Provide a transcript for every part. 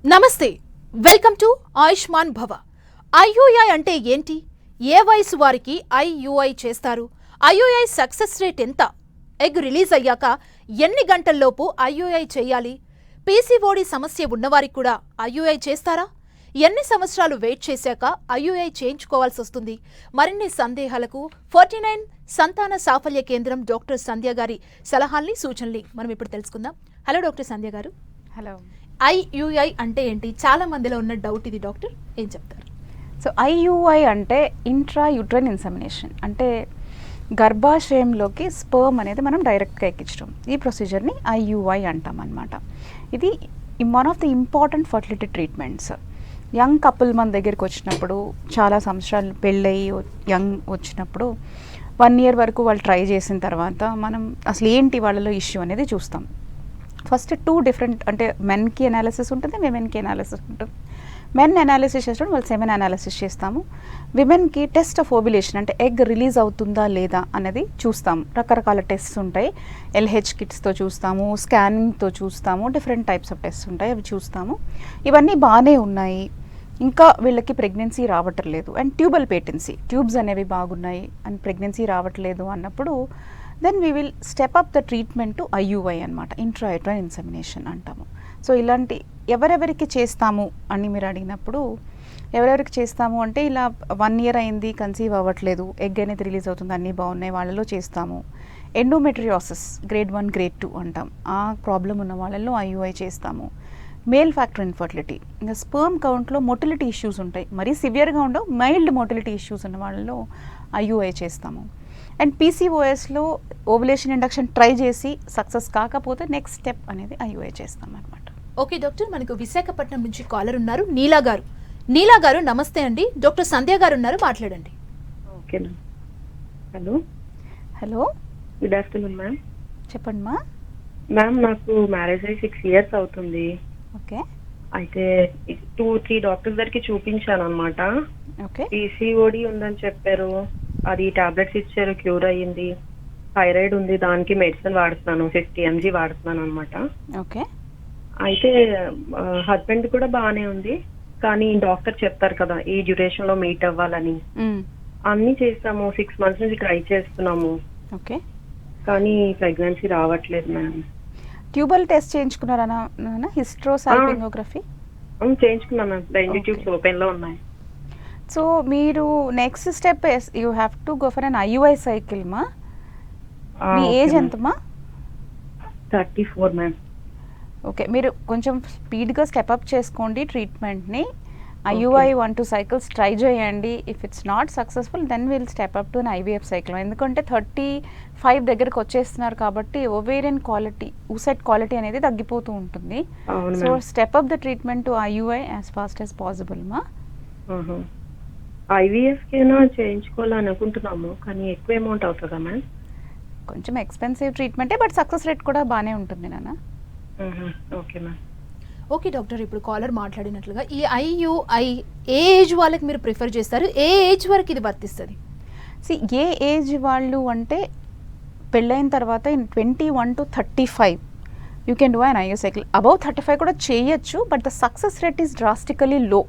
నమస్తే, welcome to Ayushman భవ. IUI అంటే ఏంటి? ఏ వయసు వారికి ఐయుఐ చేస్తారు? ఐయుఐ సక్సెస్ రేట్ ఎంత? ఎగ్ రిలీజ్ అయ్యాక ఎన్ని గంటల్లోపు ఐయుఐ చేయాలి? పీసీఓడి సమస్య ఉన్నవారికి కూడా ఐయుఐ చేస్తారా? ఎన్ని సంవత్సరాలు వెయిట్ చేశాక ఐయుఐ చేయించుకోవాల్సి వస్తుంది? మరిన్ని సందేహాలకు 49 సంతాన సాఫల్య కేంద్రం డాక్టర్ సంధ్య గారి సలహాల్ని, సూచనల్ని మనం ఇప్పుడు తెలుసుకుందాం. హలో డాక్టర్ సంధ్య గారు. హలో. ఐయుఐ అంటే ఏంటి? చాలా మందిలో ఉన్న డౌట్ ఇది డాక్టర్, ఏం చెప్తారు? సో ఐయుఐ అంటే ఇంట్రా యూట్రైన్ ఇన్సెమినేషన్, అంటే గర్భాశయంలోకి స్పర్మ్ అనేది మనం డైరెక్ట్గా ఎక్కించడం. ఈ ప్రొసీజర్ని ఐయుఐ అంటాం అన్నమాట. ఇది one of the important fertility treatments. Young couple మన దగ్గరికి వచ్చినప్పుడు, చాలా సంవత్సరాలు పెళ్ళయి యంగ్ వచ్చినప్పుడు 1 year వరకు వాళ్ళు ట్రై చేసిన తర్వాత మనం అసలు ఏంటి వాళ్ళలో ఇష్యూ అనేది చూస్తాం. ఫస్ట్ 2 డిఫరెంట్, అంటే మెన్కి అనాలిసిస్ ఉంటుంది, విమెన్కి అనాలిసిస్ ఉంటుంది. మెన్ అనాలిసిస్ చేసినప్పుడు వాళ్ళు సెమెన్ అనాలిసిస్ చేస్తాము. విమెన్కి టెస్ట్ ఆఫ్ ఓవ్యులేషన్, అంటే ఎగ్ రిలీజ్ అవుతుందా లేదా అనేది చూస్తాము. రకరకాల టెస్ట్స్ ఉంటాయి. ఎల్హెచ్ కిట్స్తో చూస్తాము, స్కానింగ్తో చూస్తాము, డిఫరెంట్ టైప్స్ ఆఫ్ టెస్ట్ ఉంటాయి, అవి చూస్తాము. ఇవన్నీ బాగానే ఉన్నాయి, ఇంకా వీళ్ళకి ప్రెగ్నెన్సీ రావట్లేదు, అండ్ ట్యూబల్ పేటెన్సీ, ట్యూబ్స్ అనేవి బాగున్నాయి అండ్ ప్రెగ్నెన్సీ రావట్లేదు అన్నప్పుడు then we will step up the treatment to IUI అనమాట, ఇంట్రా యూట్రైన్ ఇన్సెమినేషన్ అంటాము. సో ఇలాంటి ఎవరెవరికి చేస్తాము అని మీరు అడిగినప్పుడు, ఎవరెవరికి చేస్తాము అంటే ఇలా 1 year అయింది, కన్సీవ్ అవ్వట్లేదు, ఎగ్ అనేది రిలీజ్ అవుతుంది, అన్నీ బాగున్నాయి, వాళ్ళలో చేస్తాము. ఎండోమెట్రియోసిస్ గ్రేడ్ 1 గ్రేడ్ 2 అంటాం, ఆ ప్రాబ్లం ఉన్న వాళ్ళలో ఐయుఐ చేస్తాము. మేల్ ఫ్యాక్టర్ ఇన్ఫర్టిలిటీ, ఇంకా స్పర్మ్ కౌంట్లో మొటిలిటీ ఇష్యూస్ ఉంటాయి, మరీ సివియర్గా ఉండవు, మైల్డ్ మొటిలిటీ ఇష్యూస్ ఉన్న వాళ్ళలో ఐయుఐ చేస్తాము. అండ్ పీసీఓఎస్లో ఓవులేషన్ ఇండక్షన్ ట్రై చేసి సక్సెస్ కాకపోతే నెక్స్ట్ స్టెప్ అనేది ఐయుఐ చేస్తాం అనమాట. ఓకే డాక్టర్, మనకు విశాఖపట్నం నుంచి కాలర్ ఉన్నారు, నీలా గారు. నీలా గారు నమస్తే అండి, డాక్టర్ సంధ్య గారు ఉన్నారు, మాట్లాడండి. ఓకేనా. Hello. Hello, good afternoon ma'am. చెప్పండి మా. మ్యామ్, నాకు మ్యారేజ్ అయ్యి 6 years అవుతుంది. ఓకే. అయితే 2-3 డాక్టర్స్ దగ్గరికి చూపించాను అనమాట. ఓకే. పీసీఓడి ఉందని చెప్పారు, అది టాబ్లెట్స్ ఇచ్చారు, క్యూర్ అయ్యింది. థైరాయిడ్ ఉంది, దానికి మెడిసిన్ వాడుతున్నాను, 50 mg వాడుతున్నాను అనమాట. ఓకే. అయితే హస్బెండ్ కూడా బాగానే ఉంది, కానీ డాక్టర్ చెప్తారు కదా ఈ డ్యూరేషన్ లో మీట్ అవ్వాలని. అన్ని చేస్తాము, 6 months నుంచి ట్రై చేస్తున్నాము. ఓకే. కానీ ప్రెగ్నెన్సీ రావట్లేదు మ్యామ్. ట్యూబల్ టెస్ట్ చేయించుకున్నారా? హిస్ట్రోసాల్పింగోగ్రఫీ చేయించుకున్నాను మ్యామ్, 2 ట్యూబ్స్ ఓపెన్ లో ఉన్నాయి. సో మీరు next step you have to go for an IUI cycle మా. మీ ఏజ్ ఎంతమా? 34 మ్యామ్. ఓకే, మీరు కొంచెం స్పీడ్గా స్టెప్అప్ చేసుకోండి ట్రీట్మెంట్ని. ఐయుఐ 1-2 cycles ట్రై చేయండి. If it's not successful then will step up to an IVF cycle. ఎందుకంటే 35 దగ్గరకు వచ్చేస్తున్నారు కాబట్టి ఓవేరియన్ క్వాలిటీ, ఊసెట్ క్వాలిటీ అనేది తగ్గిపోతూ ఉంటుంది. So step up the treatment to IUI as fast as possible మా. ఐవీఎఫ్ కైనా చేయించుకోవాలని అనుకుంటున్నాము, కానీ ఎక్కువ అమౌంట్ అవుతుందా మ్యామ్? కొంచెం ఎక్స్పెన్సివ్ ట్రీట్మెంటే, బట్ సక్సెస్ రేట్ కూడా బాగానే ఉంటుంది నాన్న. Okay ma'am. ఓకే డాక్టర్, ఇప్పుడు కాలర్ మాట్లాడినట్లుగా ఈ ఐయుఐ ఏ ఏజ్ వాళ్ళకి మీరు ప్రిఫర్ చేస్తారు? ఏ ఏజ్ వరకు ఇది వర్తిస్తుంది? ఏ ఏజ్ వాళ్ళు అంటే పెళ్ళైన తర్వాత 21 to 35 you can do an IUI cycle. Above 35 కూడా చేయొచ్చు, but the success rate is drastically లో.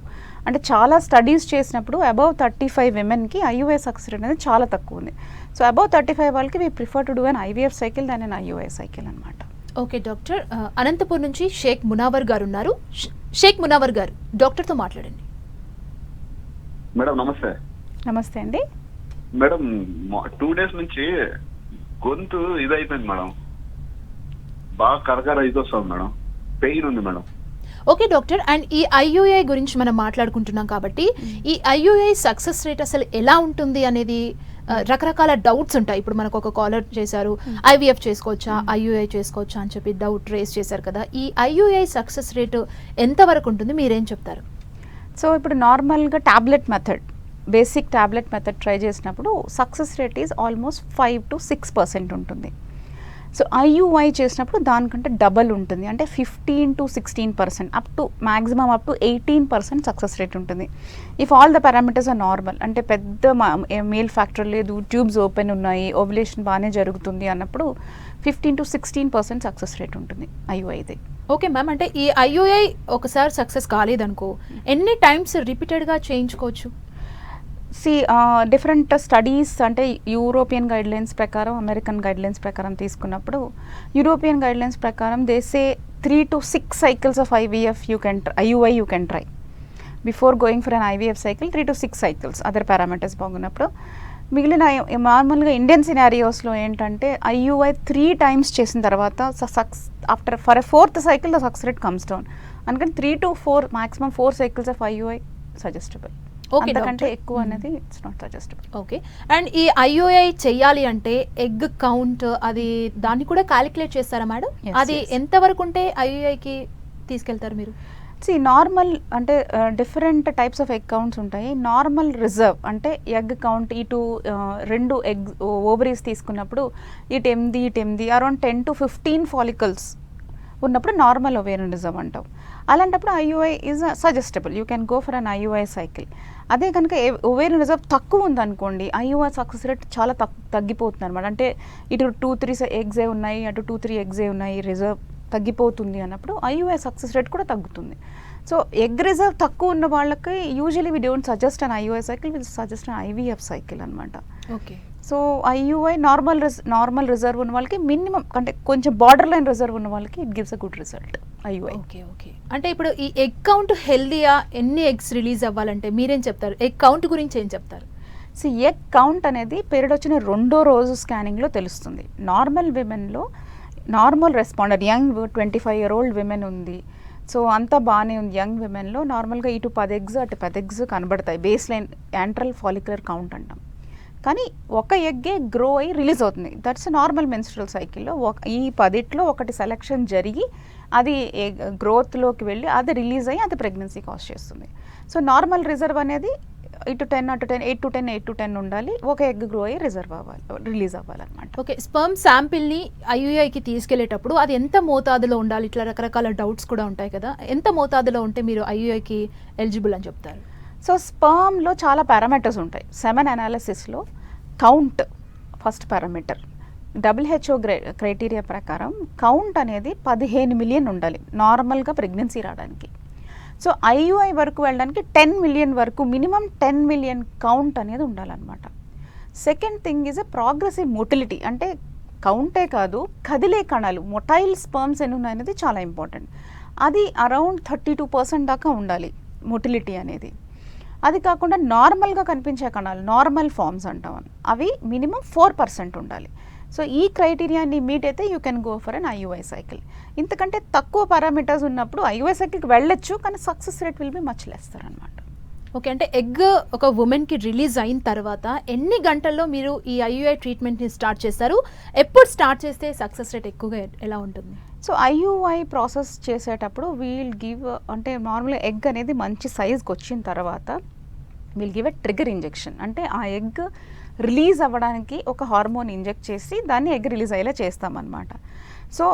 అంటే చాలా స్టడీస్ చేసినప్పుడు అబౌవ్ 35 విమెన్కి ఐయుఐ సక్సెస్ రేట్ అనేది చాలా తక్కువ ఉంది. సో అబౌవ్ 35 వాళ్ళకి we prefer to do an IVF cycle than an IUI cycle అనమాట. ఓకే డాక్టర్, అనంతపూర్ నుంచి షేక్ మునావర్ గారు ఉన్నారు. షేక్ మునావర్ గారు, డాక్టర్తో మాట్లాడండి. మేడం నమస్తే. నమస్తే అండి. మేడం 2 days నుంచి గొంతు ఇదైపోయింది మేడం, బాగా కరకర ఇది వస్తుంది మేడం, పెయిన్ ఉంది మేడం. ఓకే డాక్టర్, అండ్ ఈ ఐయుఐ గురించి మనం మాట్లాడుకుంటున్నాం కాబట్టి ఈ ఐయుఐ సక్సెస్ రేట్ అసలు ఎలా ఉంటుంది అనేది రకరకాల డౌట్స్ ఉంటాయి. ఇప్పుడు మనకు ఒక కాలర్ చేశారు, ఐవీఎఫ్ చేసుకోవచ్చా, ఐయుఐ చేసుకోవచ్చా అని చెప్పి డౌట్ రేస్ చేశారు కదా. ఈ ఐయుఐ సక్సెస్ రేటు ఎంతవరకు ఉంటుంది, మీరేం చెప్తారు? సో ఇప్పుడు నార్మల్గా tablet method, basic tablet method try చేసినప్పుడు success rate is almost 5 to 6% ఉంటుంది. సో ఐయుఐ చేసినప్పుడు దానికంటే డబల్ ఉంటుంది, అంటే 15 to 16%, up to maximum up to 18% success rate ఉంటుంది. If all the parameters are normal, అంటే పెద్ద మేల్ ఫ్యాక్టర్ లేదు, ట్యూబ్స్ ఓపెన్ ఉన్నాయి, ఓవ్యులేషన్ బాగానే జరుగుతుంది అన్నప్పుడు 15 to 16% సక్సెస్ రేట్ ఉంటుంది ఐయుఐది. ఓకే మ్యామ్, అంటే ఈ ఐయుఐ ఒకసారి సక్సెస్ కాలేదనుకో ఎన్ని టైమ్స్ రిపీటెడ్గా చేయించుకోవచ్చు? డిఫరెంట్ స్టడీస్ అంటే యూరోపియన్ గైడ్లైన్స్ ప్రకారం, అమెరికన్ గైడ్లైన్స్ ప్రకారం తీసుకున్నప్పుడు యూరోపియన్ గైడ్లైన్స్ ప్రకారం దేసే 3 to 6 cycles of IVF IUI you can try. Before going for an IVF cycle 3 to 6 cycles other parameters బాగున్నప్పుడు. మిగిలిన నార్మల్గా ఇండియన్ సినారియోస్లో ఏంటంటే IUI 3 times చేసిన తర్వాత after for a 4th cycle the success rate comes down. అందుకని 3 to 4 maximum 4 cycles of IUI suggestible. అంతకంటే ఎక్కువ అనేది it's not suggestible. Okay, and ఈ ఐయుఐ చెయ్యాలి అంటే ఎగ్ కౌంట్ అది దాన్ని కూడా క్యాలిక్యులేట్ చేస్తారా మేడం? అది ఎంతవరకు ఉంటే ఐయుఐకి తీసుకెళ్తారు మీరు? నార్మల్ అంటే different types of egg counts ఉంటాయి. నార్మల్ రిజర్వ్ అంటే ఎగ్ కౌంట్ ఇటు 2 ఎగ్ ఓవరీస్ తీసుకున్నప్పుడు ఇటు 8 అరౌండ్ 10 to 15 ఫాలికల్స్ ఉన్నప్పుడు నార్మల్ ఓవేరియన్ రిజర్వ్ అంటాం. అలాంటప్పుడు IUI is suggestible, you can go for an IUI cycle. అదే కనుక ఓవేరియన్ రిజర్వ్ తక్కువ ఉందనుకోండి ఐయుఐ సక్సెస్ రేట్ చాలా తగ్గిపోతుంది అనమాట. అంటే ఇటు 2-3 ఎగ్సే ఉన్నాయి, అటు 2-3 ఎగ్సే ఉన్నాయి, రిజర్వ్ తగ్గిపోతుంది అన్నప్పుడు ఐయుఐ సక్సెస్ రేట్ కూడా తగ్గుతుంది. సో ఎగ్ రిజర్వ్ తక్కువ ఉన్న వాళ్ళకి usually we don't suggest an IUI cycle, will suggest an IVF cycle అనమాట. Okay, so IUI normal reserve ఉన్న వాళ్ళకి మినిమం అంటే కొంచెం బార్డర్ లైన్ రిజర్వ్ ఉన్న వాళ్ళకి it gives a good result IUI. Okay, అంటే ఇప్పుడు ఈ ఎగ్ కౌంట్ హెల్దీయా? ఎన్ని ఎగ్స్ రిలీజ్ అవ్వాలంటే మీరేం చెప్తారు? ఎగ్ కౌంట్ గురించి ఏం చెప్తారు? ఎగ్ కౌంట్ అనేది పీరియడ్ వచ్చిన 2వ రోజు స్కానింగ్లో తెలుస్తుంది. నార్మల్ విమెన్లో normal responder young 25-year-old women ఉంది, సో అంతా బాగానే ఉంది. యంగ్ విమెన్లో నార్మల్గా ఇటు 10 eggs అటు 10 eggs కనబడతాయి. Base line antral follicular count అంటాం. కానీ ఒక ఎగ్గే గ్రో అయ్యి రిలీజ్ అవుతుంది. దట్స్ నార్మల్ మెన్స్ట్రువల్ సైకిల్లో. ఈ 10లో ఒకటి సెలెక్షన్ జరిగి అది గ్రోత్లోకి వెళ్ళి అది రిలీజ్ అయ్యి అది ప్రెగ్నెన్సీ కాజ్ చేస్తుంది. సో నార్మల్ రిజర్వ్ అనేది ఇటు 10 అటు 10 8 to 10 ఉండాలి. ఒక ఎగ్ గ్రో అయ్యి రిలీజ్ అవ్వాలన్నమాట. ఓకే, స్పర్మ్ శాంపిల్ని ఐయుఐకి తీసుకెళ్లేటప్పుడు అది ఎంత మోతాదులో ఉండాలి? ఇట్లా రకరకాల డౌట్స్ కూడా ఉంటాయి కదా, ఎంత మోతాదులో ఉంటే మీరు ఐయుఐకి ఎలిజిబుల్ అని చెప్తారు? సో స్పర్మ్లో చాలా పారామీటర్స్ ఉంటాయి. సెమెన్ అనాలిసిస్లో count first parameter. WHO criteria ప్రకారం కౌంట్ అనేది 15 million ఉండాలి నార్మల్గా ప్రెగ్నెన్సీ రావడానికి. సో ఐయుఐ వరకు వెళ్ళడానికి 10 million వరకు మినిమం 10 million కౌంట్ అనేది ఉండాలన్నమాట. Second thing is a progressive motility. అంటే కౌంటే కాదు, కదిలే కణాలు మొటైల్ స్పర్మ్స్ ఎన్ని ఉన్నాయనేది చాలా ఇంపార్టెంట్. అది అరౌండ్ 32% దాకా ఉండాలి మోటిలిటీ అనేది. అది కాకుండా నార్మల్గా కనిపించే కణాలు నార్మల్ ఫార్మ్స్ అంటాం, అవి మినిమం 4% ఉండాలి. సో ఈ క్రైటీరియాని మీట్ అయితే you can go for an IUI cycle. ఇంతకంటే తక్కువ పారామీటర్స్ ఉన్నప్పుడు ఐయుఐ సైకిల్కి వెళ్ళొచ్చు, కానీ success rate will be much less అనమాట. ఓకే, అంటే ఎగ్ ఒక ఉమెన్కి రిలీజ్ అయిన తర్వాత ఎన్ని గంటల్లో మీరు ఈ ఐయుఐ ట్రీట్మెంట్ని స్టార్ట్ చేస్తారు? ఎప్పుడు స్టార్ట్ చేస్తే సక్సెస్ రేట్ ఎక్కువగా ఎలా ఉంటుంది? సో ఐయుఐ ప్రాసెస్ చేసేటప్పుడు వీల్ గివ్ అంటే నార్మల్గా ఎగ్ అనేది మంచి సైజ్కి వచ్చిన తర్వాత we'll give a trigger injection. అంటే ఆ ఎగ్ రిలీజ్ అవ్వడానికి ఒక హార్మోన్ ఇంజెక్ట్ చేసి దాన్ని ఎగ్ రిలీజ్ అయ్యేలా చేస్తామన్నమాట. సో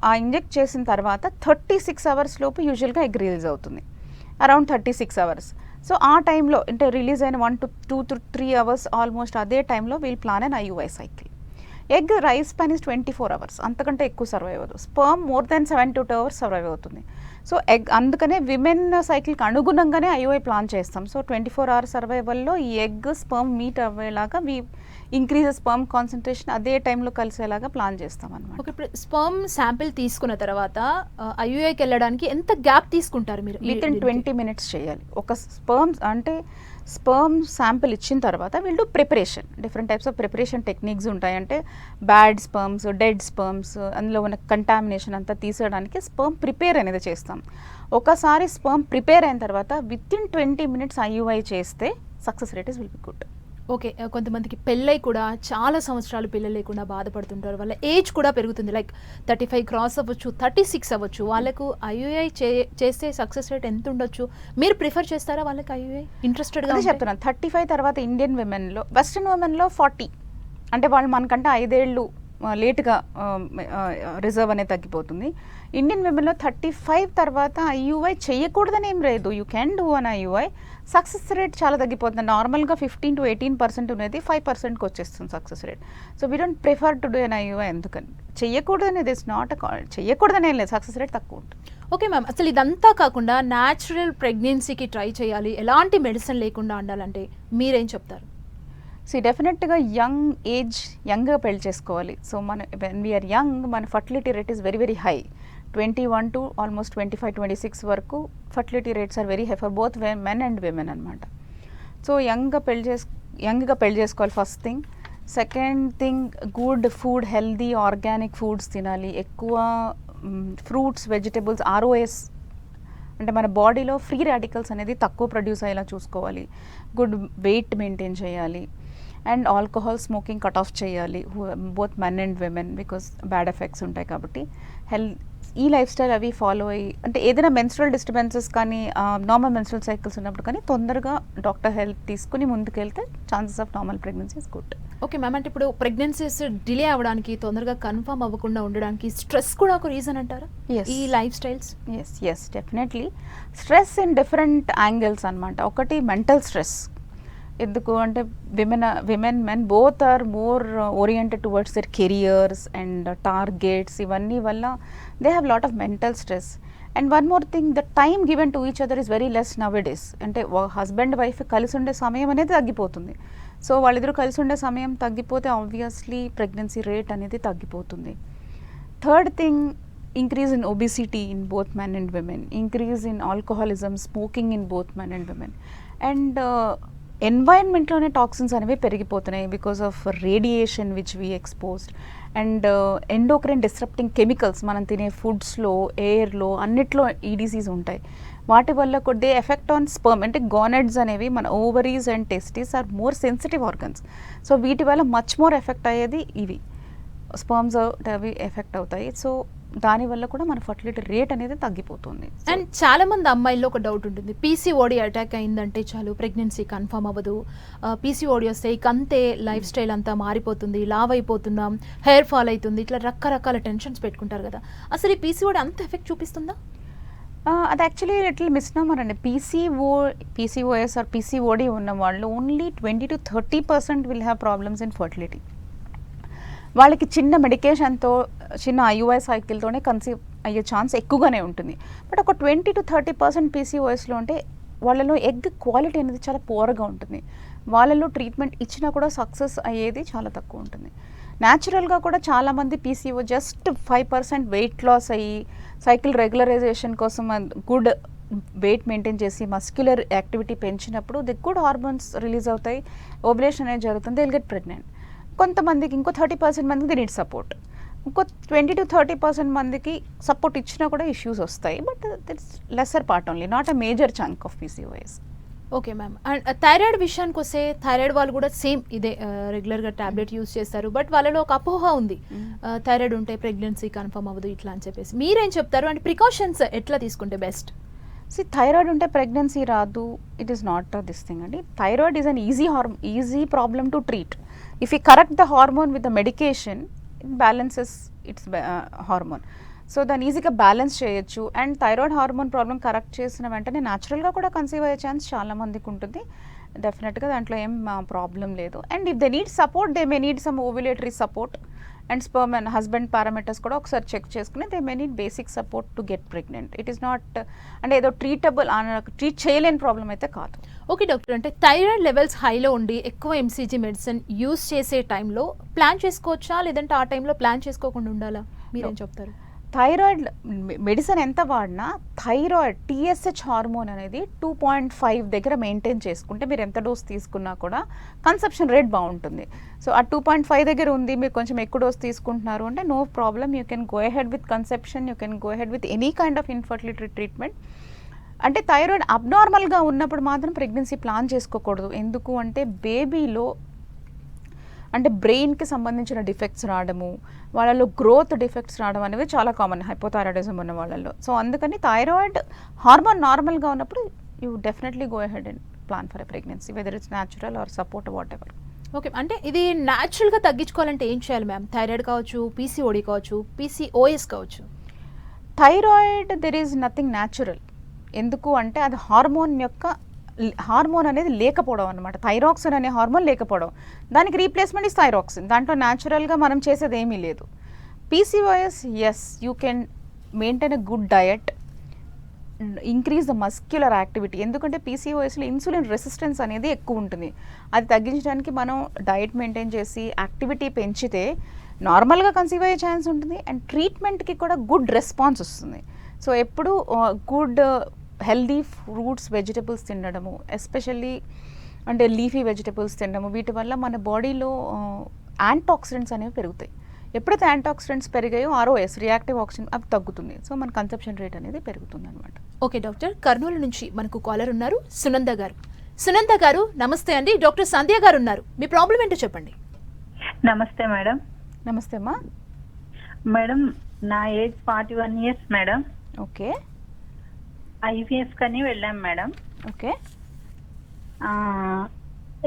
ఆ ఇంజెక్ట్ చేసిన తర్వాత 36 hours లోపు యూజువల్గా ఎగ్ రిలీజ్ అవుతుంది, అరౌండ్ 36 hours. సో ఆ టైంలో అంటే రిలీజ్ అయిన 1 to 2 to 3 hours ఆల్మోస్ట్ అదే టైంలో we'll plan an IUI cycle. Egg rice span is 24 hours, అంతకంటే ఎక్కువ సర్వైవ్ అవ్వదు. Sperm more than 7 to 8 hours survive అవుతుంది. సో ఎగ్ అందుకనే విమెన్ సైకిల్కి అనుగుణంగానే ఐయుఐ ప్లాన్ చేస్తాం. సో 24 hour సర్వైవల్లో ఈ ఎగ్ స్పర్మ్ మీట్ అవ్వేలాగా ఇంక్రీజ్ స్పర్మ్ కాన్సన్ట్రేషన్ అదే టైంలో కలిసేలాగా ప్లాన్ చేస్తాం అన్నమాట. ఓకే, ఇప్పుడు స్పర్మ్ శాంపిల్ తీసుకున్న తర్వాత ఐయుఐకి వెళ్ళడానికి ఎంత గ్యాప్ తీసుకుంటారు మీరు? విత్ ఇన్ 20 minutes చేయాలి. ఒక స్పర్మ్ శాంపిల్ ఇచ్చిన తర్వాత వీళ్ళు preparation, different types of preparation techniques ఉంటాయి. అంటే బ్యాడ్ స్పర్మ్స్, డెడ్ స్పర్మ్స్, అందులో ఉన్న కంటామినేషన్ అంతా తీసేయడానికి స్పర్మ్ ప్రిపేర్ అనేది చేస్తాం. ఒకసారి స్పర్మ్ ప్రిపేర్ అయిన తర్వాత విత్ ఇన్ 20 minutes ఐయుఐ చేస్తే success rate will be good. Okay, కొంతమందికి పెళ్ళై కూడా చాలా సంవత్సరాలు పిల్లలు లేకుండా బాధపడుతుంటారు. వాళ్ళ ఏజ్ కూడా పెరుగుతుంది, లైక్ 35 క్రాస్ అవ్వచ్చు, 36 అవ్వచ్చు. వాళ్ళకు ఐయుఐ చేస్తే సక్సెస్ రేట్ ఎంత ఉండొచ్చు? మీరు ప్రిఫర్ చేస్తారా వాళ్ళకి ఐయుఐ? ఇంట్రెస్టెడ్గా చెప్తున్నాను. 35 తర్వాత ఇండియన్ విమెన్లో, వెస్ట్రన్ విమెన్లో 40, అంటే వాళ్ళు మనకంటే 5 ఏళ్ళు లేట్గా రిజర్వ్ అనేది తగ్గిపోతుంది. ఇండియన్ విమెన్లో 35 తర్వాత ఐయుఐ చేయకూడదని ఏం లేదు, you can do an IUI. Success rate చాలా తగ్గిపోతుంది. నార్మల్గా 15 to 18% ఉన్నది 5%కి వచ్చేస్తుంది success rate. So we don't prefer to do an IUI. ఎందుకని చెయ్యకూడదని దిస్ నాట్ చెయ్యకూడదని ఏం లేదు, సక్సెస్ రేట్ తక్కువ ఉంటుంది. ఓకే మ్యామ్, అసలు ఇదంతా కాకుండా న్యాచురల్ ప్రెగ్నెన్సీకి ట్రై చేయాలి, ఎలాంటి మెడిసిన్ లేకుండా ఉండాలంటే మీరేం చెప్తారు? డెఫినెట్గా యంగ్గా పెళ్లి చేసుకోవాలి. సో మన వెన్ వీఆర్ యంగ్ మన fertility rate is very very high. 21 to almost 25-26 వరకు fertility rates are very high for both men and women అనమాట. సో యంగ్గా పెళ్లి చేసుకోవాలి first thing. Second thing, good food, healthy organic foods తినాలి, ఎక్కువ fruits, vegetables, ROS అంటే మన బాడీలో ఫ్రీ రాడికల్స్ అనేది తక్కువ ప్రొడ్యూస్ అయ్యేలా చూసుకోవాలి, గుడ్ వెయిట్ మెయింటైన్ చేయాలి, and alcohol smoking cut off చేయాలి both men and women, because bad effects ఉంటాయి కాబట్టి. ఈ లైఫ్ స్టైల్ అవి ఫాలో అయ్యి అంటే ఏదైనా మెన్స్ట్రల్ డిస్టర్బెన్సెస్ కానీ నార్మల్ మెన్స్ట్రల్ సైకిల్స్ ఉన్నప్పుడు కానీ తొందరగా డాక్టర్ హెల్ప్ తీసుకుని ముందుకెళ్తే chances of normal pregnancy is good. Okay ma'am, అంటే ఇప్పుడు ప్రెగ్నెన్సీస్ డిలే అవ్వడానికి, తొందరగా కన్ఫర్మ్ అవ్వకుండా ఉండడానికి స్ట్రెస్ కూడా ఒక రీజన్ అంటారా? ఈ lifestyles? Yes definitely. Stress in different angles అనమాట. ఒకటి మెంటల్ స్ట్రెస్. ఎందుకు అంటే women men both are more oriented towards their careers and targets, ఇవన్నీ వల్ల they have lot of mental stress. And one more thing, the time given to each other is very less nowadays. అంటే husband wife కలిసి ఉండే సమయం అనేది తగ్గిపోతుంది. So వాళ్ళిద్దరూ కలిసి ఉండే సమయం తగ్గిపోతే ఆబ్వియస్లీ ప్రెగ్నెన్సీ రేట్ అనేది తగ్గిపోతుంది. Third thing, increase in obesity in both men and women, increase in alcoholism, smoking in both men and women. And ఎన్వైరన్మెంట్లోనే టాక్సిన్స్ అనేవి పెరిగిపోతున్నాయి because of radiation which we exposed, and endocrine disrupting chemicals మనం తినే ఫుడ్స్లో, ఎయిర్లో, అన్నిట్లో ఈ disease ఉంటాయి. వాటి వల్ల దే ఎఫెక్ట్ ఆన్ స్పర్మ్. అంటే గోనెడ్స్ అనేవి మన ovaries and testis are more sensitive organs. So వీటి వల్ల మచ్ మోర్ ఎఫెక్ట్ అయ్యేది ఇవి స్పర్మ్స్ అవి ఎఫెక్ట్ అవుతాయి. సో దానివల్ల కూడా మన ఫర్టిలిటీ రేట్ అనేది తగ్గిపోతుంది. అండ్ చాలా మంది అమ్మాయిల్లో ఒక డౌట్ ఉంటుంది, PCOD అటాక్ అయిందంటే చాలు ప్రెగ్నెన్సీ కన్ఫర్మ్ అవ్వదు, PCOD వస్తే ఇక అంతే లైఫ్ స్టైల్ అంతా మారిపోతుంది, లావ్ అయిపోతున్నాం, హెయిర్ ఫాల్ అవుతుంది, ఇట్లా రకరకాల టెన్షన్స్ పెట్టుకుంటారు కదా. అసలు ఈ PCOD అంత ఎఫెక్ట్ చూపిస్తుందా? అది యాక్చువల్లీ లిటిల్ మిస్నోమర్ అండి. PCOS ఆర్ PCOD ఉన్న వాళ్ళు only 20 to 30% will have problems in fertility. వాళ్ళకి చిన్న మెడికేషన్తో, చిన్న IUI సైకిల్తోనే కన్సీవ్ అయ్యే ఛాన్స్ ఎక్కువగానే ఉంటుంది. బట్ ఒక 20 to 30% PCOSలో ఉంటే వాళ్ళలో ఎగ్ క్వాలిటీ అనేది చాలా పూర్గా ఉంటుంది. వాళ్ళలో ట్రీట్మెంట్ ఇచ్చినా కూడా సక్సెస్ అయ్యేది చాలా తక్కువ ఉంటుంది. న్యాచురల్గా కూడా చాలామంది PCO జస్ట్ 5% వెయిట్ లాస్ అయ్యి సైకిల్ రెగ్యులరైజేషన్ కోసం గుడ్ వెయిట్ మెయింటైన్ చేసి మస్క్యులర్ యాక్టివిటీ పెంచినప్పుడు ది గుడ్ హార్మోన్స్ రిలీజ్ అవుతాయి, ఓవ్యులేషన్ అనేది జరుగుతుంది, దే విల్ గెట్ ప్రెగ్నెంట్. కొంతమందికి ఇంకో 30% మందికి దే నీడ్ సపోర్ట్, ఇంకో 20 to 30% మందికి సపోర్ట్ ఇచ్చినా కూడా ఇష్యూస్ వస్తాయి. But it's lesser part only, not a major chunk of PCOS. Okay ma'am, and thyroid విషయానికి వస్తే థైరాయిడ్ వాళ్ళు కూడా సేమ్ ఇదే రెగ్యులర్గా ట్యాబ్లెట్ యూస్ చేస్తారు. బట్ వాళ్ళలో ఒక అపోహ ఉంది, థైరాయిడ్ ఉంటే ప్రెగ్నెన్సీ కన్ఫర్మ్ అవ్వదు ఇట్లా అని చెప్పేసి. మీరేం చెప్తారు? అండ్ ప్రికాషన్స్ ఎట్లా తీసుకుంటే బెస్ట్? థైరాయిడ్ ఉంటే ప్రెగ్నెన్సీ రాదు, it is not this thing అండి. Thyroid is an easy problem to treat. If you correct the hormone with the medication, it balances its hormone. So దాన్ని ఈజీగా బ్యాలెన్స్ చేయొచ్చు. And thyroid hormone problem correct చేసిన వెంటనే న్యాచురల్గా కూడా conceive అయ్యే chance చాలా మందికి ఉంటుంది. డెఫినెట్గా దాంట్లో ఏం ప్రాబ్లం లేదు. And if they need support, they may need some ovulatory support and sperm and husband parameters కూడా ఒకసారి చెక్ చేసుకుని they may need basic support to get pregnant. It is not అంటే ఏదో ట్రీట్ చేయలేని ప్రాబ్లం అయితే కాదు. Okay doctor, అంటే thyroid levels హైలో ఉండి ఎక్కువ MCG మెడిసిన్ యూస్ చేసే టైంలో ప్లాన్ చేసుకోవచ్చా, లేదంటే ఆ టైంలో ప్లాన్ చేసుకోకుండా ఉండాలా? మీరేం చెప్తారు? థైరాయిడ్ మెడిసిన్ ఎంత వాడినా థైరాయిడ్ TSH హార్మోన్ అనేది 2.5 దగ్గర మెయింటైన్ చేసుకుంటే మీరు ఎంత డోస్ తీసుకున్నా కూడా కన్సెప్షన్ రేట్ బాగుంటుంది. సో ఆ 2.5 దగ్గర ఉంది, మీరు కొంచెం ఎక్కువ డోస్ తీసుకుంటున్నారు అంటే no problem, you can go ahead with conception, you can go ahead with any kind of infertility treatment. అంటే థైరాయిడ్ అబ్నార్మల్గా ఉన్నప్పుడు మాత్రం ప్రెగ్నెన్సీ ప్లాన్ చేసుకోకూడదు. ఎందుకు అంటే బేబీలో అంటే బ్రెయిన్కి సంబంధించిన డిఫెక్ట్స్ రావడము, వాళ్ళలో గ్రోత్ డిఫెక్ట్స్ రావడం అనేవి చాలా కామన్ హైపోథైరాయిడిజం ఉన్న వాళ్ళలో. సో అందుకని థైరాయిడ్ హార్మోన్ నార్మల్గా ఉన్నప్పుడు you definitely go ahead and plan for a pregnancy, whether it's natural or support what ever. Okay, అంటే ఇది న్యాచురల్గా తగ్గించుకోవాలంటే ఏం చేయాలి మ్యామ్? థైరాయిడ్ కావచ్చు, PCOD కావచ్చు, PCOS కావచ్చు. Thyroid there is nothing natural. ఎందుకు అంటే అది హార్మోన్ అనేది లేకపోవడం అనమాట. థైరాక్సిన్ అనే హార్మోన్ లేకపోవడం, దానికి రీప్లేస్మెంట్ ఇస్ థైరాక్సిన్. దాంట్లో న్యాచురల్గా మనం చేసేది ఏమీ లేదు. PCOS, yes, you can maintain a good diet, increase the muscular activity. ఎందుకంటే పీసీఓఎస్లో ఇన్సులిన్ రెసిస్టెన్స్ అనేది ఎక్కువ ఉంటుంది. అది తగ్గించడానికి మనం డయట్ మెయింటైన్ చేసి యాక్టివిటీ పెంచితే నార్మల్గా కన్సీవ్ అయ్యే ఛాన్స్ ఉంటుంది అండ్ ట్రీట్మెంట్కి కూడా గుడ్ రెస్పాన్స్ వస్తుంది. సో ఎప్పుడు గుడ్ హెల్దీ ఫ్రూట్స్ వెజిటబుల్స్ తినడము, ఎస్పెషల్లీ అంటే లీఫీ వెజిటబుల్స్ తినడము, వీటి వల్ల మన బాడీలో యాంటాక్సిడెంట్స్ అనేవి పెరుగుతాయి. ఎప్పుడైతే యాంటాక్సిడెంట్స్ పెరిగాయో ROS రియాక్టివ్ ఆక్సిజన్ అవి తగ్గుతుంది. సో మన కన్సెప్షన్ రేట్ అనేది పెరుగుతుంది అనమాట. ఓకే డాక్టర్, కర్నూలు నుంచి మనకు కాలర్ ఉన్నారు, సునంద గారు. సునంద గారు నమస్తే అండి. డాక్టర్ సంధ్య గారు ఉన్నారు, మీ ప్రాబ్లం ఏంటో చెప్పండి. నమస్తే మేడం. నమస్తే అమ్మా. మేడం నా age 41 years madam. Okay IVF కని వెళ్ళాం మేడం. ఓకే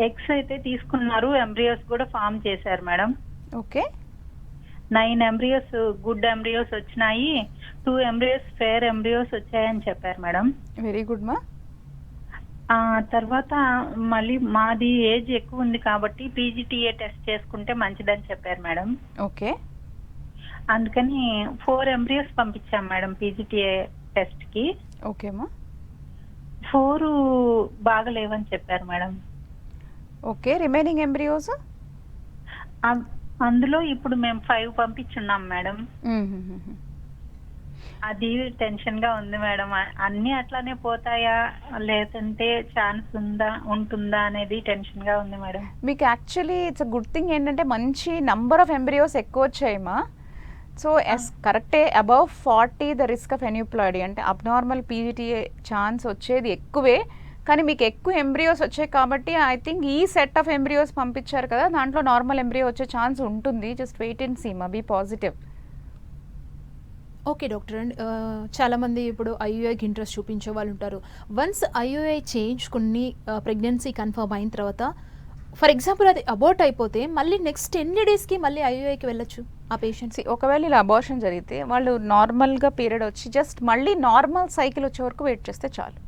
ఎగ్స్ అయితే తీసుకున్నారు, ఎంబ్రియోస్ కూడా ఫామ్ చేశారు madam. Okay 9 embryos good embryos వచ్చినాయి, 2 ఎంబ్రియోస్ ఫేర్ ఎంబ్రియోస్ వచ్చాయని చెప్పారు మేడం. వెరీ గుడ్ మా. తర్వాత మళ్ళీ మాది ఏజ్ ఎక్కువ ఉంది కాబట్టి PGTA టెస్ట్ చేసుకుంటే మంచిదని చెప్పారు మేడం. ఓకే అందుకని 4 ఎంబ్రియోస్ పంపించాం మేడం PGTA టెస్ట్ కి. ఓకే అమ్మా. 4 బాగలేవని చెప్పారు మేడం. Okay remaining embryos? అందులో ఇప్పుడు మేము 5 పంపించున్నాం మేడం. అది టెన్షన్ గా ఉంది మేడం. అన్ని అట్లానే పోతాయా లేదంటే ఛాన్స్ ఉంటుందా అనేది టెన్షన్ గా ఉంది మేడం. మీకు actually it's a good thing ఏంటంటే మంచి నంబర్ ఆఫ్ ఎంబ్రియోస్ ఎక్కువ వచ్చాయమ్మా. సో కరెక్టే, అబౌవ్ 40 ద రిస్క్ ఆఫ్ ఎన్యూప్లాయిడీ అంటే అబ్నార్మల్ PGTA ఛాన్స్ వచ్చేది ఎక్కువే. కానీ మీకు ఎక్కువ ఎంబ్రియోస్ వచ్చాయి కాబట్టి ఐ థింక్ ఈ సెట్ ఆఫ్ ఎంబ్రియోస్ పంపించారు కదా, దాంట్లో నార్మల్ ఎంబ్రియో వచ్చే ఛాన్స్ ఉంటుంది. జస్ట్ వెయిట్ అండ్ సీ మా, be positive. Okay doctor, and చాలామంది ఇప్పుడు IUIకి ఇంట్రెస్ట్ చూపించే వాళ్ళు ఉంటారు. వన్స్ IUI చేయించుకుని ప్రెగ్నెన్సీ కన్ఫర్మ్ అయిన తర్వాత ఫర్ ఎగ్జాంపుల్ అది అబోర్ట్ అయిపోతే మళ్ళీ నెక్స్ట్ ఎన్ని డేస్కి మళ్ళీ IUIకి వెళ్ళొచ్చు ఆ పేషెంట్స్? ఒకవేళ ఇలా అబార్షన్ జరిగితే వాళ్ళు నార్మల్గా పీరియడ్ వచ్చి జస్ట్ మళ్ళీ నార్మల్ సైకిల్ వచ్చే వరకు వెయిట్ చేస్తే చాలు.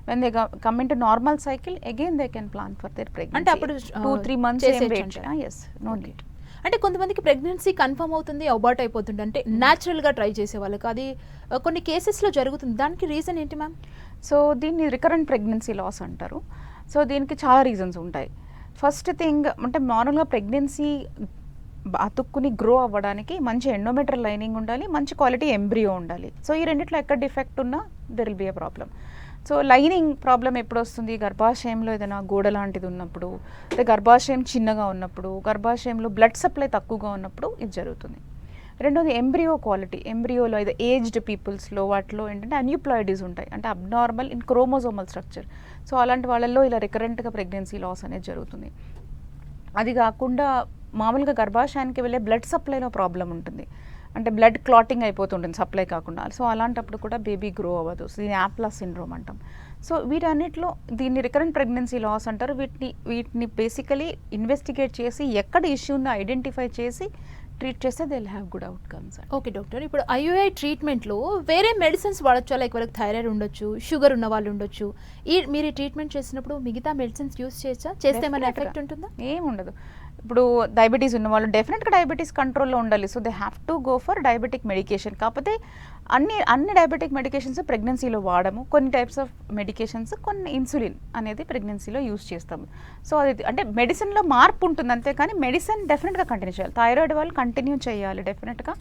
when they come into normal cycle again they can plan for their pregnancy. అంటే అప్పుడు 2-3 months ఏం wait చేయాలి. yes no need. అంటే కొంతమందికి ప్రెగ్నెన్సీ కన్ఫర్మ్ అవుతుంది, అబార్ట్ అయిపోతుంది, అంటే న్యాచురల్గా ట్రై చేసే వాళ్ళకి అది కొన్ని కేసెస్లో జరుగుతుంది. దానికి రీజన్ ఏంటి మ్యామ్? సో దీన్ని రికరెంట్ ప్రెగ్నెన్సీ లాస్ అంటారు. సో దీనికి చాలా రీజన్స్ ఉంటాయి. ఫస్ట్ థింగ్ అంటే నార్మల్గా ప్రెగ్నెన్సీ అతుక్కుని గ్రో అవ్వడానికి మంచి ఎండోమెట్రియల్ లైనింగ్ ఉండాలి, మంచి క్వాలిటీ ఎంబ్రియో ఉండాలి. సో ఈ రెండిట్లో ఎక్కడ డిఫెక్ట్ ఉన్నా there will be a problem. So lining problem ఎప్పుడు వస్తుంది? గర్భాశయంలో ఏదైనా గోడ లాంటిది ఉన్నప్పుడు, అంటే గర్భాశయం చిన్నగా ఉన్నప్పుడు, గర్భాశయంలో బ్లడ్ సప్లై తక్కువగా ఉన్నప్పుడు ఇది జరుగుతుంది. రెండోది ఎంబ్రియో క్వాలిటీ. ఎంబ్రియోలో అయితే ఏజ్డ్ పీపుల్స్లో వాటిలో ఏంటంటే అన్యూప్లాయిడీస్ ఉంటాయి, అంటే abnormal in chromosomal structure. So అలాంటి వాళ్ళల్లో ఇలా రికరెంట్గా ప్రెగ్నెన్సీ లాస్ అనేది జరుగుతుంది. అది కాకుండా మామూలుగా గర్భాశయానికి వెళ్ళే బ్లడ్ సప్లైలో ప్రాబ్లం ఉంటుంది, అంటే బ్లడ్ క్లాటింగ్ అయిపోతుంటుంది సప్లై కాకుండా. సో అలాంటప్పుడు కూడా బేబీ గ్రో అవ్వదు. సో దీన్ని యాప్లా సిండ్రోమ్ అంటాం. సో వీటన్నిటిలో దీన్ని రికరెంట్ ప్రెగ్నెన్సీ లాస్ అంటారు. వీటిని బేసికలీ ఇన్వెస్టిగేట్ చేసి ఎక్కడ ఇష్యూ ఉందో ఐడెంటిఫై చేసి ట్రీట్ చేస్తే they will have good outcomes. Okay doctor, ఇప్పుడు IUI ట్రీట్మెంట్లో వేరే మెడిసిన్స్ వాడచ్చా? లైక్ వాళ్ళకి థైరాయిడ్ ఉండొచ్చు, షుగర్ ఉన్న వాళ్ళు ఉండొచ్చు. మీరు ఈ ట్రీట్మెంట్ చేసినప్పుడు మిగతా మెడిసిన్స్ యూస్ చేయొచ్చా? చేస్తే ఏమైనా ఎఫెక్ట్ ఉంటుందా? ఏముండదు. ఇప్పుడు డయాబెటీస్ ఉన్న వాళ్ళు డెఫినెట్గా డయాబెటీస్ కంట్రోల్లో ఉండాలి. So they have to go for diabetic medication. కాకపోతే అన్ని డయాబెటిక్ మెడికేషన్స్ ప్రెగ్నెన్సీలో వాడము. కొన్ని టైప్స్ ఆఫ్ మెడికేషన్స్, కొన్ని ఇన్సులిన్ అనేది ప్రెగ్నెన్సీలో యూస్ చేస్తాము. సో అది అంటే మెడిసిన్లో మార్పు ఉంటుంది అంతే, కానీ మెడిసిన్ డెఫినెట్గా కంటిన్యూ చేయాలి. థైరాయిడ్ వాళ్ళు కంటిన్యూ చేయాలి డెఫినెట్గా.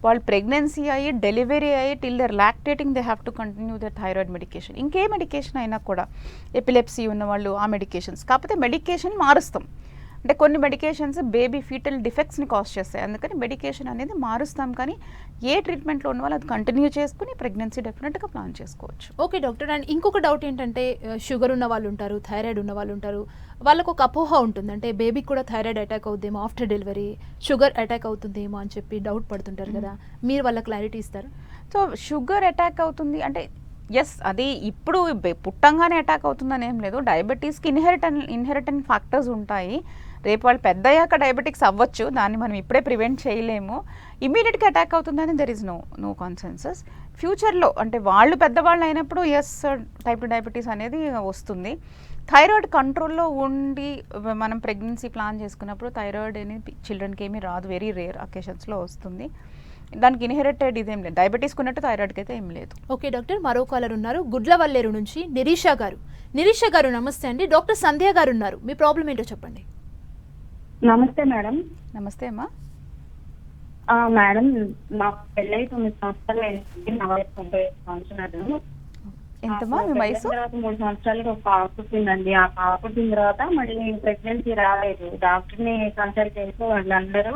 వాళ్ళు ప్రెగ్నెన్సీ అయ్యి డెలివరీ అయ్యి till their lactating they have to continue their thyroid medication. ఇంకే మెడికేషన్ అయినా కూడా, ఎపిలెప్సీ ఉన్నవాళ్ళు ఆ మెడికేషన్స్. కాకపోతే మెడికేషన్ మారుస్తాం, అంటే కొన్ని మెడికేషన్స్ బేబీ ఫీటల్ డిఫెక్ట్స్ని కాజ్ చేస్తాయి, అందుకని మెడికేషన్ అనేది మారుస్తాం. కానీ ఏ ట్రీట్మెంట్లో ఉన్న వాళ్ళు అది కంటిన్యూ చేసుకుని ప్రెగ్నెన్సీ డెఫినెట్గా ప్లాన్ చేసుకోవచ్చు. ఓకే డాక్టర్, అండ్ ఇంకొక డౌట్ ఏంటంటే షుగర్ ఉన్న వాళ్ళు ఉంటారు, థైరాయిడ్ ఉన్న వాళ్ళు ఉంటారు. వాళ్ళకు ఒక అపోహ ఉంటుంది, అంటే బేబీకి కూడా థైరాయిడ్ అటాక్ అవుతుందేమో, ఆఫ్టర్ డెలివరీ షుగర్ అటాక్ అవుతుందేమో అని చెప్పి డౌట్ పడుతుంటారు కదా, మీరు వాళ్ళ క్లారిటీ ఇస్తారు? సో షుగర్ అటాక్ అవుతుంది అంటే ఎస్, అది ఇప్పుడు పుట్టంగానే అటాక్ అవుతుందని ఏం లేదు. డయాబెటీస్కి ఇన్హెరిటెంట్ ఫ్యాక్టర్స్ ఉంటాయి. రేపు వాళ్ళు పెద్ద అయ్యాక డయాబెటిక్స్ అవ్వచ్చు, దాన్ని మనం ఇప్పుడే ప్రివెంట్ చేయలేము. ఇమీడియట్గా అటాక్ అవుతుందని దెర్ ఇస్ నో కాన్సెన్సస్. ఫ్యూచర్లో అంటే వాళ్ళు పెద్దవాళ్ళు అయినప్పుడు ఎస్ టైప్ 2 డయాబెటీస్ అనేది వస్తుంది. థైరాయిడ్ కంట్రోల్లో ఉండి మనం ప్రెగ్నెన్సీ ప్లాన్ చేసుకున్నప్పుడు థైరాయిడ్ అనేది చిల్డ్రన్కి ఏమీ రాదు, వెరీ రేర్ అకేషన్స్లో వస్తుంది. దానికి ఇన్హెరిటెడ్ ఇదేం లేదు, డయాబెటీస్ ఉన్నట్టు థైరాయిడ్కి అయితే ఏం లేదు. ఓకే డాక్టర్, మరో కాలర్ ఉన్నారు గుడ్లవల్లేరు నుంచి నిరీషా గారు. నిరీషా గారు నమస్తే అండి. డాక్టర్ సంధ్య గారు ఉన్నారు, మీ ప్రాబ్లం ఏంటో చెప్పండి. నమస్తే మేడం. నమస్తే అమ్మా. మేడం మా పెళ్ళై 9 సంవత్సరాలు అయింది. నా వయసు 95 సంవత్సరాలు. ఎంతమ్మా మీ వయసు? తర్వాత 3 సంవత్సరాలకి ఒక పాప పుట్టిందండి. ఆ పాప పుట్టిన తర్వాత మళ్ళీ ప్రెగ్నెన్సీ రాలేదు. డాక్టర్ ని కన్సల్ట్ చేసి వాళ్ళందరూ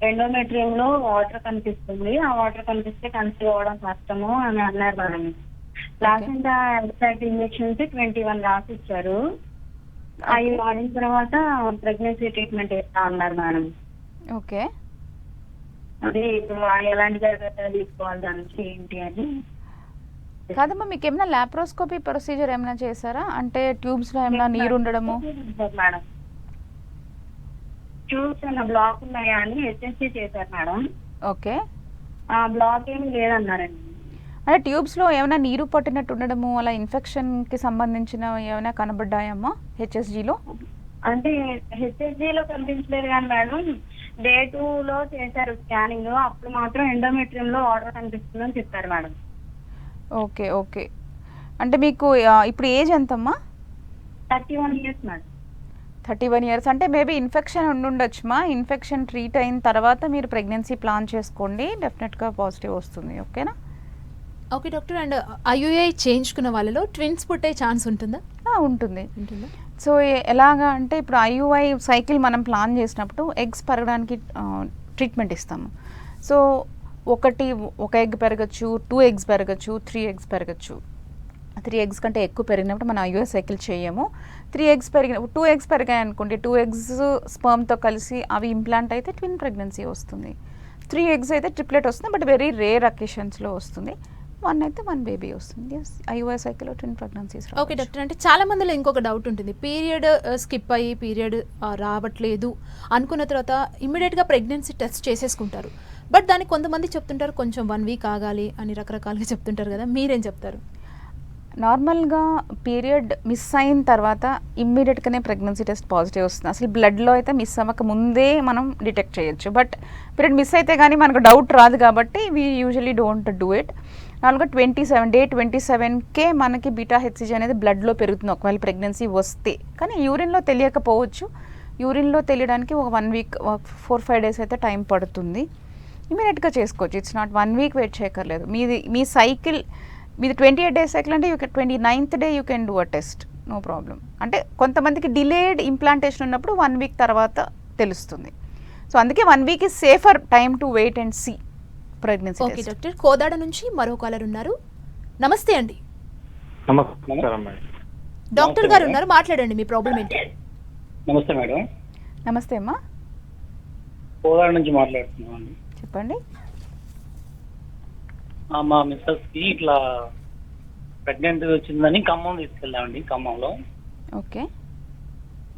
ఎండోమెట్రియం లో వాటర్ కనిపిస్తుంది, ఆ వాటర్ కనిపిస్తే కన్సీవ్ అవ్వడం కష్టము అని అన్నారు మేడం. ప్లాసెంటా ఎక్సైట్ ఇంజెక్షన్స్ 21 రాసి ఇచ్చారు. అవి వాడిన తర్వాత ప్రెగ్నెన్సీ ట్రీట్మెంట్ ఇస్తా అన్నారు మేడం. ఓకే. అదే ఇప్పుడు ఎలాంటి జాగ్రత్తలు తీసుకోవాలి దాని నుంచి ఏంటి అని. కాదమ్మా, మీకు ఏమైనా లాప్రోస్కోపీ ప్రొసీజర్ ఏమైనా చేశారా? అంటే ట్యూబ్స్లో ఏమైనా నీరు ఉండడము? మేడం ట్యూబ్స్ ఏమైనా బ్లాక్ ఉన్నాయా అని హెచ్ఎస్సి చేశారు మేడం. ఓకే. ఆ బ్లాక్ ఏమి లేదన్నారండి. అంటే ట్యూబ్స్లో ఏమైనా నీరు పట్టినట్టు ఉండడము, అలా ఇన్ఫెక్షన్కి సంబంధించిన ఏమైనా కనబడ్డాయమ్మా హెచ్ఎస్జిలో? అంటే హెచ్ఎస్జిలో కనిపించలేదు కానీ మేడం డే 2లో చేశారు స్కానింగ్, అప్పుడు మాత్రం ఎండోమెట్రియం లో వాటర్ కనిపిస్తుందని చెప్పారు మేడం. Okay okay. అంటే మీకు ఇప్పుడు ఏజ్ ఎంతమ్మా? 31 years మేడం. 31 years. అంటే మేబీ ఇన్ఫెక్షన్ ఉండుండొచ్చుమా. ఇన్ఫెక్షన్ ట్రీట్ అయిన తర్వాత మీరు ప్రెగ్నెన్సీ ప్లాన్ చేసుకోండి, డెఫినెట్గా పాజిటివ్ వస్తుంది. ఓకేనా? ఓకే డాక్టర్, అండ్ ఐయుఐ చేయించుకున్న వాళ్ళలో ట్విన్స్ పుట్టే ఛాన్స్ ఉంటుందా? ఉంటుంది. ఉంటుందా? సో ఎలాగా అంటే ఇప్పుడు ఐయుఐ సైకిల్ మనం ప్లాన్ చేసినప్పుడు ఎగ్స్ పెరగడానికి ట్రీట్మెంట్ ఇస్తాము. సో ఒక ఎగ్ పెరగచ్చు, 2 eggs పెరగచ్చు, 3 eggs పెరగచ్చు. 3 eggs కంటే ఎక్కువ పెరిగినప్పుడు మనం ఐయుఐ సైకిల్ చేయము. 2 eggs పెరిగాయి అనుకోండి, 2 eggs స్పర్మ్తో కలిసి అవి ఇంప్లాంట్ అయితే ట్విన్ ప్రెగ్నెన్సీ వస్తుంది. 3 eggs అయితే ట్రిప్లెట్ వస్తుంది, బట్ వెరీ రేర్ అకేషన్స్లో వస్తుంది. 1 అయితే 1 బేబీ వస్తుంది. ఐయుఐ సైకిల్లో ట్విన్ ప్రెగ్నెన్సీస్. ఓకే డాక్టర్, అంటే చాలా మందిలో ఇంకొక డౌట్ ఉంటుంది, పీరియడ్ స్కిప్ అయ్యి పీరియడ్ రావట్లేదు అనుకున్న తర్వాత ఇమ్మీడియట్గా ప్రెగ్నెన్సీ టెస్ట్ చేసేసుకుంటారు. బట్ దానికి కొంతమంది చెప్తుంటారు కొంచెం 1 week ఆగాలి అని రకరకాలుగా చెప్తుంటారు కదా, మీరేం చెప్తారు? నార్మల్గా పీరియడ్ మిస్ అయిన తర్వాత ఇమ్మీడియట్గానే ప్రెగ్నెన్సీ టెస్ట్ పాజిటివ్ వస్తుంది. అసలు బ్లడ్లో అయితే మిస్ అవ్వక ముందే మనం డిటెక్ట్ చేయొచ్చు. బట్ పీరియడ్ మిస్ అయితే కానీ మనకు డౌట్ రాదు కాబట్టి we usually don't do it. నార్మల్గా డే 27కే మనకి బీటా హెచ్సిజీ అనేది బ్లడ్లో పెరుగుతుంది ఒకవేళ ప్రెగ్నెన్సీ వస్తే. కానీ యూరిన్లో తెలియకపోవచ్చు. యూరిన్లో తెలియడానికి ఒక 1 week 4-5 days అయితే టైం పడుతుంది. ఇమీడియట్గా చేసుకోవచ్చు. ఇట్స్ నాట్ 1 week వెయిట్ చేయక్కర్లేదు. మీ సైకిల్ మీది 28 days సైకిల్ అంటే 29th day you can do a test, no problem. అంటే కొంతమందికి డిలేడ్ ఇంప్లాంటేషన్ ఉన్నప్పుడు 1 week తర్వాత తెలుస్తుంది. సో అందుకే 1 week is safer time to wait and see pregnancy. Okay doctor, Kodad నుంచి మరో కాలర్ ఉన్నారు. నమస్తే అండి. నమస్కారం మేడం. డాక్టర్ గారు ఉన్నారు, మాట్లాడండి, మీ ప్రాబ్లం ఏంటి? నమస్తే మేడం. నమస్తే అమ్మా, కోదాడ నుంచి మాట్లాడుతున్నాం అండి. చెప్పండి. మా మిస్సెస్ కి ఇట్లా ప్రెగ్నెంట్ వచ్చిందని ఖమ్మం తీసుకెళ్ళామండి. ఖమ్మంలో ఓకే.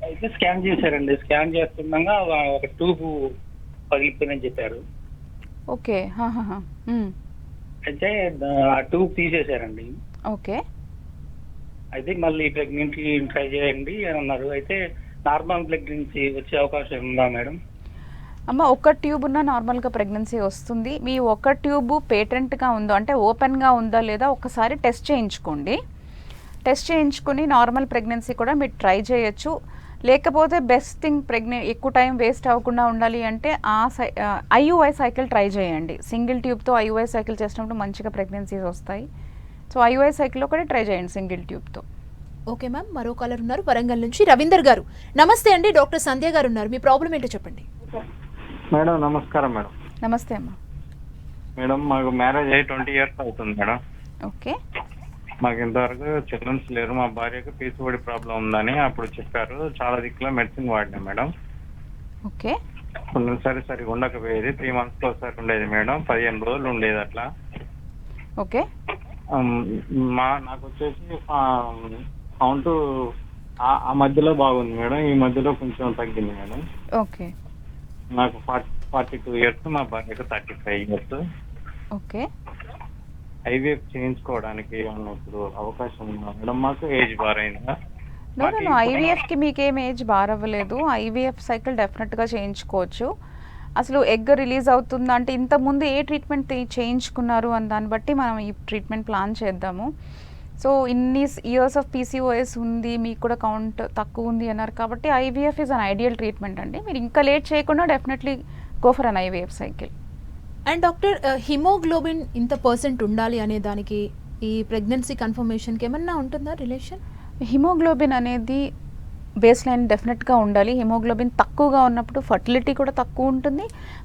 అయితే స్కాన్ చేశారండి. స్కాన్ చేస్తుండగా ఒక ట్యూబ్ పగిలిపోయిందని చెప్పారు. ఓకే. అయితే ఆ ట్యూబ్ తీసేశారండి. ఓకే. అయితే మళ్ళీ ప్రెగ్నెన్సీ ట్రై చేయండి అని అన్నారు. అయితే నార్మల్ ప్రెగ్నెన్సీ వచ్చే అవకాశం ఉందా మేడం? అమ్మ, ఒక ట్యూబ్ ఉన్న నార్మల్గా ప్రెగ్నెన్సీ వస్తుంది. మీ ఒక ట్యూబ్ పేటెంట్గా ఉందో అంటే ఓపెన్గా ఉందా లేదా ఒకసారి టెస్ట్ చేయించుకోండి. టెస్ట్ చేయించుకుని నార్మల్ ప్రెగ్నెన్సీ కూడా మీరు ట్రై చేయొచ్చు. లేకపోతే బెస్ట్ థింగ్ ఎక్కువ టైం వేస్ట్ అవ్వకుండా ఉండాలి అంటే ఐయుఐ సైకిల్ ట్రై చేయండి. సింగిల్ ట్యూబ్తో ఐయుఐ సైకిల్ చేసినప్పుడు మంచిగా ప్రెగ్నెన్సీస్ వస్తాయి. సో ఐయుఐ సైకిల్ ఒకటి ట్రై చేయండి సింగిల్ ట్యూబ్తో. ఓకే మ్యామ్, మరో కాలర్ ఉన్నారు వరంగల్ నుంచి రవీందర్ గారు. నమస్తే అండి, డాక్టర్ సంధ్య గారు ఉన్నారు, మీ ప్రాబ్లం ఏంటో చెప్పండి. మేడం నమస్కారం మేడం. నమస్తే అమ్మా. మేడం మాకు మ్యారేజ్ అయ్యి 20 years అవుతుంది మేడం. ఓకే. మాకు ఇంతవరకు చిల్డ్రన్స్ లేరు. మా భార్యకు పీసీఓడి ప్రాబ్లం ఉందని అప్పుడు చెప్పారు. చాలా దిక్కులో మెడిసిన్ వాడినా మేడం. ఓకే. కొన్నిసారి సరిగా ఉండకపోయేది. 3 months ఒకసారి ఉండేది మేడం. 15 రోజులు ఉండేది అట్లా. ఓకే. నాకు వచ్చేసి కౌంట్ ఆ మధ్యలో బాగుంది మేడం. ఈ మధ్యలో కొంచెం తగ్గింది మేడం. ఓకే. నాకు 42 years, మా భార్యకు 35 years. ఓకే. ఐవీఎఫ్ చేయించుకోవడానికి ఏమన్నా ఇప్పుడు అవకాశం ఉందా మేడం? మాకు ఏజ్ బారైందా? ఐవీఎఫ్కి మీకేం ఏజ్ బార్ అవ్వలేదు. ఐవీఎఫ్ సైకిల్ డెఫినెట్గా చేయించుకోవచ్చు. అసలు ఎగ్ రిలీజ్ అవుతుందా అంటే ఇంతకుముందు ఏ ట్రీట్మెంట్ చేయించుకున్నారు అని దాన్ని బట్టి మనం ఈ ట్రీట్మెంట్ ప్లాన్ చేద్దాము. సో ఇన్ని ఇయర్స్ ఆఫ్ పీసీఓఎస్ ఉంది, మీకు కూడా కౌంట్ తక్కువ ఉంది అన్నారు కాబట్టి IVF is an ideal treatment అండి. మీరు ఇంకా లేట్ చేయకుండా definitely go for an IVF cycle. And doctor, haemoglobin ఇంత పర్సెంట్ ఉండాలి అనే దానికి ఈ ప్రెగ్నెన్సీ కన్ఫర్మేషన్కి ఏమన్నా ఉంటుందా రిలేషన్? హిమోగ్లోబిన్ అనేది బేస్ లైన్ డెఫినెట్గా ఉండాలి. హిమోగ్లోబిన్ తక్కువగా ఉన్నప్పుడు ఫర్టిలిటీ కూడా తక్కువ ఉంటుంది,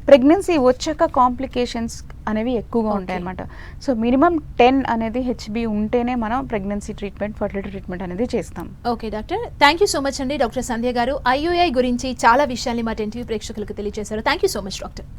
ప్రెగ్నెన్సీ వచ్చాక కాంప్లికేషన్స్ అనేవి ఎక్కువగా ఉంటాయి అన్నమాట. సో మినిమం 10 అనేది హెచ్బి ఉంటేనే మనం ప్రెగ్నెన్సీ ట్రీట్మెంట్, ఫర్టిలిటీ ట్రీట్మెంట్ అనేది చేస్తాం. Okay doctor, thank you so much అండి. డాక్టర్ సంధ్య గారు ఐయుఐ గురించి చాలా విషయాల్ని మా 10 టీవీ ప్రేక్షకులకు తెలియజేశారు. Thank you so much doctor.